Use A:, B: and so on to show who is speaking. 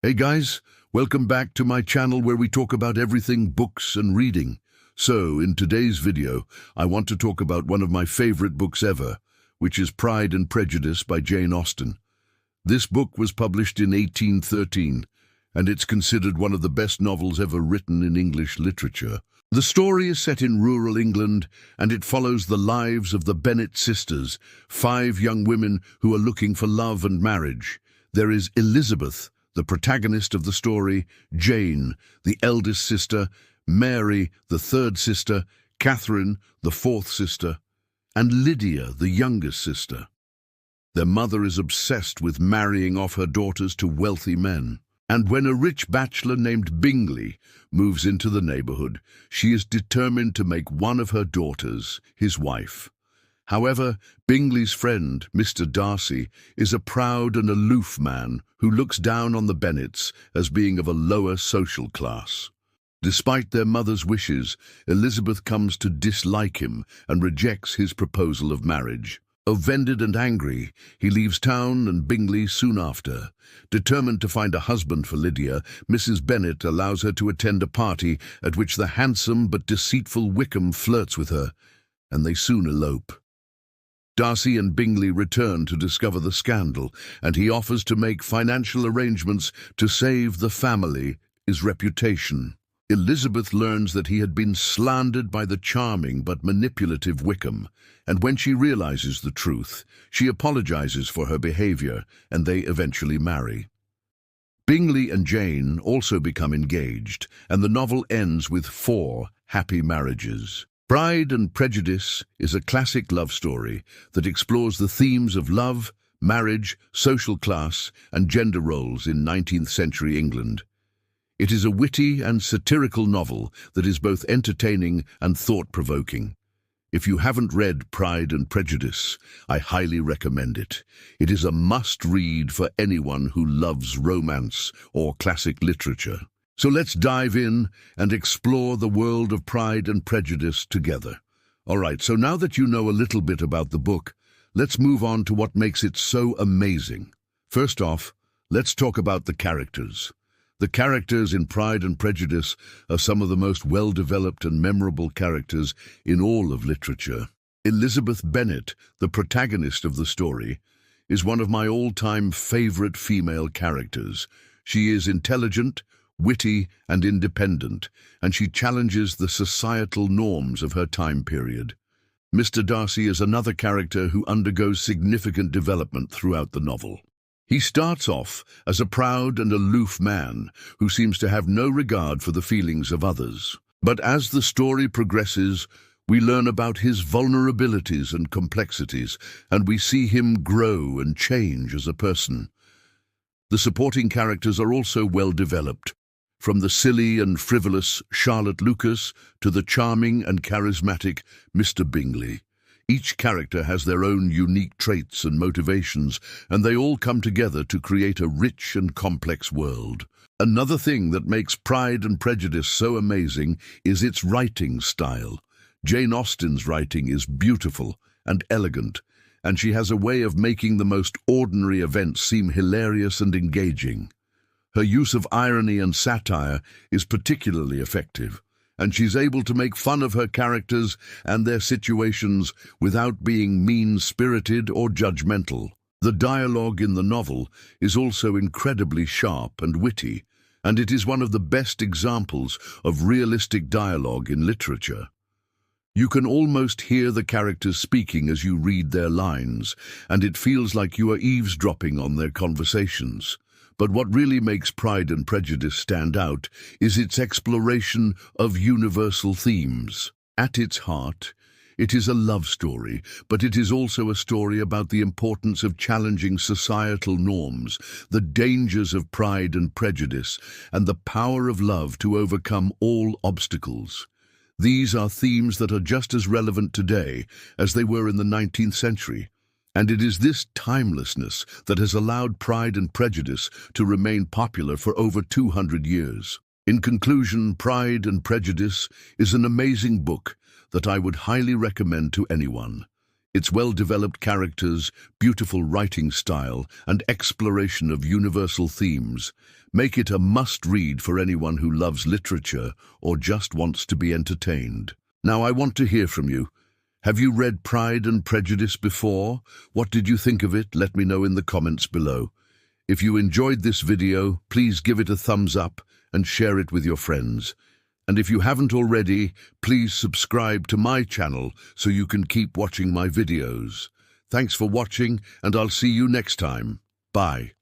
A: Hey guys, welcome back to my channel where we talk about everything books and reading. So, in today's video, I want to talk about one of my favorite books ever, which is Pride and Prejudice by Jane Austen. This book was published in 1813, and it's considered one of the best novels ever written in English literature. The story is set in rural England, and it follows the lives of the Bennet sisters, 5 young women who are looking for love and marriage. There is Elizabeth, the protagonist of the story, Jane, the eldest sister, Mary, the 3rd sister, Catherine, the 4th sister, and Lydia, the youngest sister. Their mother is obsessed with marrying off her daughters to wealthy men. And when a rich bachelor named Bingley moves into the neighborhood, she is determined to make one of her daughters his wife. However, Bingley's friend, Mr. Darcy, is a proud and aloof man who looks down on the Bennets as being of a lower social class. Despite their mother's wishes, Elizabeth comes to dislike him and rejects his proposal of marriage. Offended and angry, he leaves town and Bingley soon after. Determined to find a husband for Lydia, Mrs. Bennet allows her to attend a party at which the handsome but deceitful Wickham flirts with her, and they soon elope. Darcy and Bingley return to discover the scandal, and he offers to make financial arrangements to save the family's reputation. Elizabeth learns that he had been slandered by the charming but manipulative Wickham, and when she realizes the truth, she apologizes for her behavior, and they eventually marry. Bingley and Jane also become engaged, and the novel ends with 4 happy marriages. Pride and Prejudice is a classic love story that explores the themes of love, marriage, social class, and gender roles in 19th century England. It is a witty and satirical novel that is both entertaining and thought-provoking. If you haven't read Pride and Prejudice, I highly recommend it. It is a must-read for anyone who loves romance or classic literature. So let's dive in and explore the world of Pride and Prejudice together. All right, so now that you know a little bit about the book, let's move on to what makes it so amazing. First off, let's talk about the characters. The characters in Pride and Prejudice are some of the most well-developed and memorable characters in all of literature. Elizabeth Bennet, the protagonist of the story, is one of my all-time favorite female characters. She is intelligent, witty, and independent, and she challenges the societal norms of her time period. Mr. Darcy is another character who undergoes significant development throughout the novel. He starts off as a proud and aloof man who seems to have no regard for the feelings of others. But as the story progresses, we learn about his vulnerabilities and complexities, and we see him grow and change as a person. The supporting characters are also well developed, from the silly and frivolous Charlotte Lucas to the charming and charismatic Mr. Bingley. Each character has their own unique traits and motivations, and they all come together to create a rich and complex world. Another thing that makes Pride and Prejudice so amazing is its writing style. Jane Austen's writing is beautiful and elegant, and she has a way of making the most ordinary events seem hilarious and engaging. Her use of irony and satire is particularly effective, and she's able to make fun of her characters and their situations without being mean-spirited or judgmental. The dialogue in the novel is also incredibly sharp and witty, and it is one of the best examples of realistic dialogue in literature. You can almost hear the characters speaking as you read their lines, and it feels like you are eavesdropping on their conversations. But what really makes Pride and Prejudice stand out is its exploration of universal themes. At its heart, it is a love story, but it is also a story about the importance of challenging societal norms, the dangers of pride and prejudice, and the power of love to overcome all obstacles. These are themes that are just as relevant today as they were in the 19th century. And it is this timelessness that has allowed Pride and Prejudice to remain popular for over 200 years. In conclusion, Pride and Prejudice is an amazing book that I would highly recommend to anyone. Its well-developed characters, beautiful writing style, and exploration of universal themes make it a must-read for anyone who loves literature or just wants to be entertained. Now, I want to hear from you. Have you read Pride and Prejudice before? What did you think of it? Let me know in the comments below. If you enjoyed this video, please give it a thumbs up and share it with your friends. And if you haven't already, please subscribe to my channel so you can keep watching my videos. Thanks for watching, and I'll see you next time. Bye.